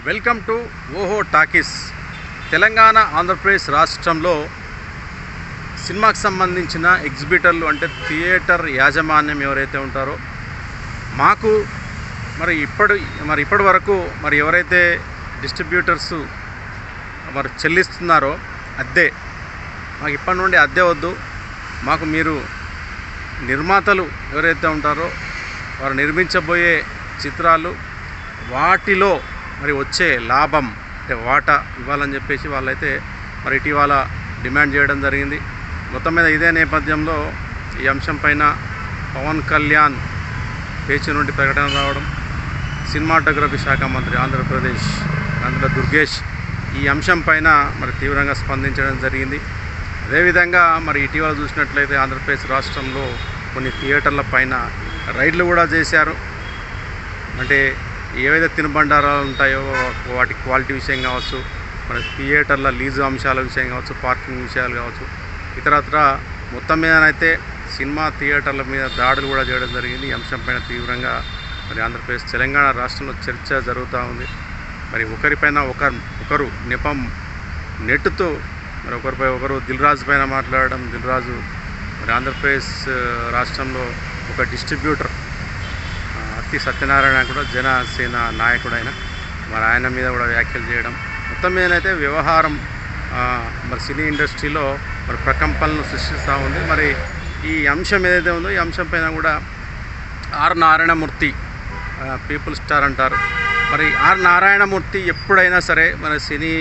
Welcome to ఓహో talkies. Telangana Andhra Pradesh రాష్ట్రంలో సినిమాకి సంబంధించిన ఎగ్జిబిటర్లు అంటే థియేటర్ యాజమాన్యం ఎవరైతే ఉంటారో మాకు ఇప్పటి వరకు ఎవరైతే డిస్ట్రిబ్యూటర్స్ చెల్లిస్తున్నారో అద్దె, మాకు ఇప్పటి నుండి అద్దె వద్దు, మాకు మీరు నిర్మాతలు ఎవరైతే ఉంటారో వారు నిర్మించబోయే చిత్రాలు వాటిలో వచ్చే లాభం అంటే వాటా ఇవ్వాలని చెప్పేసి వాళ్ళైతే ఇటీవల డిమాండ్ చేయడం జరిగింది. మొత్తం మీద ఇదే నేపథ్యంలో ఈ అంశం పైన పవన్ కళ్యాణ్ పేచి నుండి ప్రకటన రావడం, సినిమాటోగ్రఫీ శాఖ మంత్రి ఆంధ్రప్రదేశ్ అందులో దుర్గేష్ ఈ అంశం పైన తీవ్రంగా స్పందించడం జరిగింది. అదేవిధంగా ఇటీవల చూసినట్లయితే ఆంధ్రప్రదేశ్ రాష్ట్రంలో కొన్ని థియేటర్ల పైన రైడ్లు కూడా చేశారు. అంటే ఏవైతే తినుబండారాలు ఉంటాయో వాటి క్వాలిటీ విషయం కావచ్చు, థియేటర్ల లీజు అంశాల విషయం కావచ్చు, పార్కింగ్ విషయాలు కావచ్చు, ఇతరత్ర మొత్తం మీదనైతే సినిమా థియేటర్ల మీద దాడులు కూడా చేయడం జరిగింది. ఈ అంశం పైన తీవ్రంగా ఆంధ్రప్రదేశ్ తెలంగాణ రాష్ట్రంలో చర్చ జరుగుతూ ఉంది. ఒకరిపైన ఒకరు నెపం నెట్టుతూ ఒకరిపై ఒకరు దిల్ రాజు పైన మాట్లాడడం, దిల్ రాజు ఆంధ్రప్రదేశ్ రాష్ట్రంలో ఒక డిస్ట్రిబ్యూటర్ అత్తి సత్యనారాయణ కూడా జనసేన నాయకుడైన ఆయన మీద కూడా వ్యాఖ్యలు చేయడం, మొత్తం మీదనైతే వ్యవహారం సినీ ఇండస్ట్రీలో ప్రకంపనలు సృష్టిస్తూ ఉంది. ఈ అంశం ఏదైతే ఉందో ఈ అంశం పైన కూడా ఆర్ నారాయణమూర్తి పీపుల్ స్టార్ అంటారు. ఆర్ నారాయణమూర్తి ఎప్పుడైనా సరే సినీ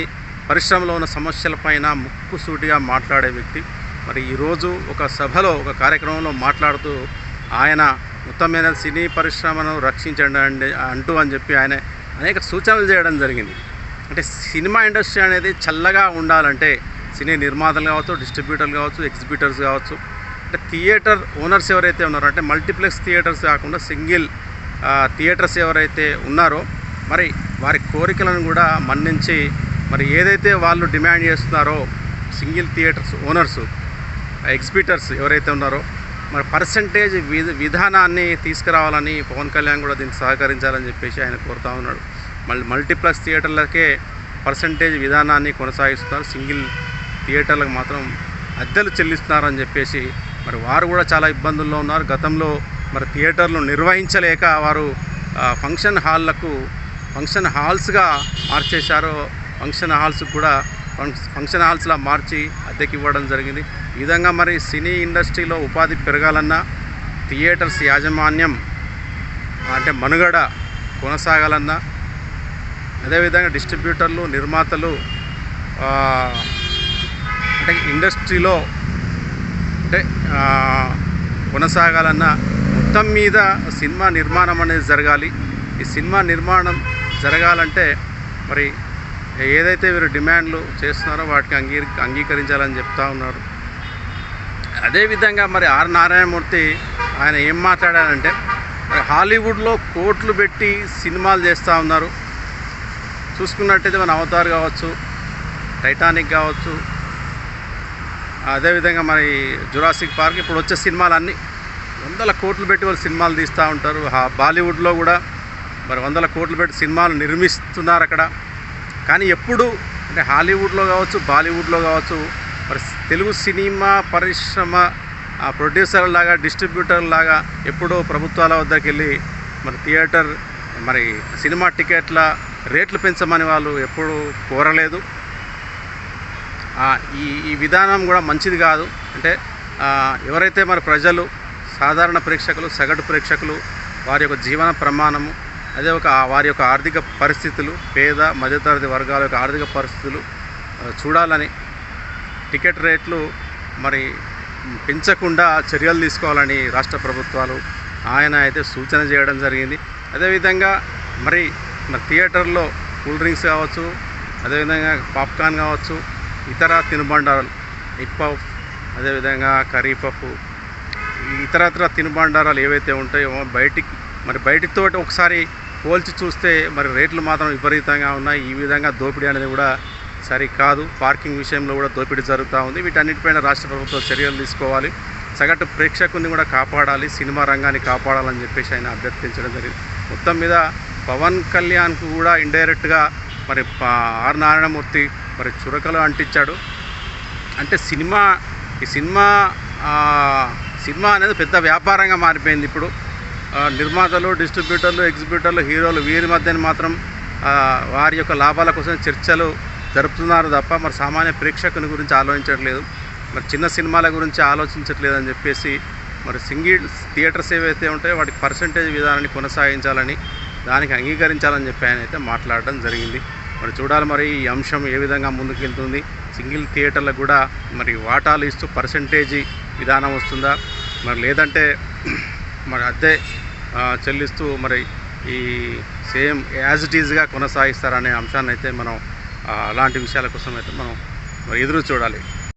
పరిశ్రమలో ఉన్న సమస్యలపైన ముక్కుసూటిగా మాట్లాడే వ్యక్తి. ఈరోజు ఒక సభలో ఒక కార్యక్రమంలో మాట్లాడుతూ ఆయన మొత్తం మీద సినీ పరిశ్రమను రక్షించండి అంటూ అని చెప్పి ఆయన అనేక సూచనలు చేయడం జరిగింది. అంటే సినిమా ఇండస్ట్రీ అనేది చల్లగా ఉండాలంటే సినీ నిర్మాతలు కావచ్చు, డిస్ట్రిబ్యూటర్లు కావచ్చు, ఎగ్జిబిటర్స్ కావచ్చు, అంటే థియేటర్ ఓనర్స్ ఎవరైతే ఉన్నారో అంటే మల్టీప్లెక్స్ థియేటర్స్ కాకుండా సింగిల్ థియేటర్స్ ఎవరైతే ఉన్నారో వారి కోరికలను కూడా మన్నించి ఏదైతే వాళ్ళు డిమాండ్ చేస్తున్నారో సింగిల్ థియేటర్స్ ఓనర్స్ ఎగ్జిబిటర్స్ ఎవరైతే ఉన్నారో పర్సంటేజ్ విధానాన్ని తీసుకురావాలని పవన్ కళ్యాణ్ కూడా దీనికి సహకరించాలని చెప్పేసి ఆయన కోరుతూ ఉన్నాడు. మల్టీప్లెక్స్ థియేటర్లకే పర్సంటేజ్ విధానాన్ని కొనసాగిస్తున్నారు, సింగిల్ థియేటర్లకు మాత్రం అద్దెలు చెల్లిస్తున్నారని చెప్పేసి వారు కూడా చాలా ఇబ్బందుల్లో ఉన్నారు. గతంలో థియేటర్లు నిర్వహించలేక వారు ఫంక్షన్ హాల్స్గా మార్చేశారు. ఫంక్షన్ హాల్స్లా మార్చి అద్దెకి ఇవ్వడం జరిగింది. ఈ విధంగా సినీ ఇండస్ట్రీలో ఉపాధి పెరగాలన్నా థియేటర్స్ యాజమాన్యం అంటే మనుగడ కొనసాగాలన్నా, అదేవిధంగా డిస్ట్రిబ్యూటర్లు నిర్మాతలు అంటే ఇండస్ట్రీలో కొనసాగాలన్నా మొత్తం మీద సినిమా నిర్మాణం అనేది జరగాలి. ఈ సినిమా నిర్మాణం జరగాలంటే ఏదైతే వీరు డిమాండ్లు చేస్తున్నారో వాటికి అంగీకరించాలని చెప్తా ఉన్నారు. అదేవిధంగా ఆర్ నారాయణమూర్తి ఆయన ఏం మాట్లాడారంటే హాలీవుడ్లో కోట్లు పెట్టి సినిమాలు చేస్తూ ఉన్నారు. చూసుకున్నట్టయితే అవతార్ కావచ్చు, టైటానిక్ కావచ్చు, అదేవిధంగా జురాసిక్ పార్క్ ఇప్పుడు వచ్చే సినిమాలన్నీ 100 కోట్లు పెట్టి వాళ్ళు సినిమాలు తీస్తూ ఉంటారు. బాలీవుడ్లో కూడా 100 కోట్లు పెట్టి సినిమాలు నిర్మిస్తున్నారు అక్కడ. కానీ ఎప్పుడు అంటే హాలీవుడ్లో కావచ్చు, బాలీవుడ్లో కావచ్చు తెలుగు సినిమా పరిశ్రమ ప్రొడ్యూసర్లాగా డిస్ట్రిబ్యూటర్లాగా ఎప్పుడూ ప్రభుత్వాల వద్దకు వెళ్ళి థియేటర్ సినిమా టికెట్ల రేట్లు పెంచమని వాళ్ళు ఎప్పుడూ కోరలేదు. ఈ విధానం కూడా మంచిది కాదు. అంటే ఎవరైతే ప్రజలు సాధారణ ప్రేక్షకులు, సగటు ప్రేక్షకులు వారి యొక్క జీవన ప్రమాణము, అదే వారి యొక్క ఆర్థిక పరిస్థితులు, పేద మధ్యతరగతి వర్గాల యొక్క ఆర్థిక పరిస్థితులు చూడాలని టికెట్ రేట్లు పెంచకుండా చర్యలు తీసుకోవాలని రాష్ట్ర ప్రభుత్వాలు ఆయన అయితే సూచన చేయడం జరిగింది. అదేవిధంగా థియేటర్లో కూల్ డ్రింక్స్ కావచ్చు, అదేవిధంగా పాప్కార్న్ కావచ్చు, ఇతర తినుబండారాలు పఫ్, అదేవిధంగా కర్రీ పఫ్, ఇతరత్ర తినుబండారాలు ఏవైతే ఉంటాయో బయటితో ఒకసారి పోల్చి చూస్తే రేట్లు మాత్రం విపరీతంగా ఉన్నాయి. ఈ విధంగా దోపిడీ అనేది కూడా సరికాదు. పార్కింగ్ విషయంలో కూడా దోపిడీ జరుగుతూ ఉంది. వీటన్నిటిపైన రాష్ట్ర ప్రభుత్వం చర్యలు తీసుకోవాలి. సగటు ప్రేక్షకుని కూడా కాపాడాలి, సినిమా రంగాన్ని కాపాడాలని చెప్పేసి ఆయన అభ్యర్థించడం జరిగింది. మొత్తం మీద పవన్ కళ్యాణ్కు కూడా ఇండైరెక్ట్గా మరి ఆర్ నారాయణమూర్తి మరి చురకలు అంటించాడు. అంటే ఈ సినిమా అనేది పెద్ద వ్యాపారంగా మారిపోయింది ఇప్పుడు. నిర్మాతలు, డిస్ట్రిబ్యూటర్లు, ఎగ్జిబ్యూటర్లు, హీరోలు వీరి మధ్యన మాత్రం వారి యొక్క లాభాల కోసం చర్చలు జరుపుతున్నారు తప్ప మరి సామాన్య ప్రేక్షకుని గురించి ఆలోచించట్లేదు, మరి చిన్న సినిమాల గురించి ఆలోచించట్లేదు అని చెప్పేసి మరి సింగిల్ థియేటర్స్ ఏవైతే ఉంటాయో వాటికి పర్సంటేజ్ విధానాన్ని కొనసాగించాలని, దానికి అంగీకరించాలని చెప్పి ఆయన అయితే మాట్లాడడం జరిగింది. మరి చూడాలి మరి ఈ అంశం ఏ విధంగా ముందుకు వెళ్తుంది. సింగిల్ థియేటర్లకు కూడా మరి వాటాలు ఇస్తూ పర్సంటేజీ విధానం వస్తుందా, మరి లేదంటే మరి అద్దె చెల్లిస్తూ మరి ఈ సేమ్ యాజ్ ఇట్ ఈజ్గా కొనసాగిస్తారనే అంశాన్ని అయితే మనం అలాంటి విషయాల కోసం అయితే మనం మరి ఎదురు చూడాలి.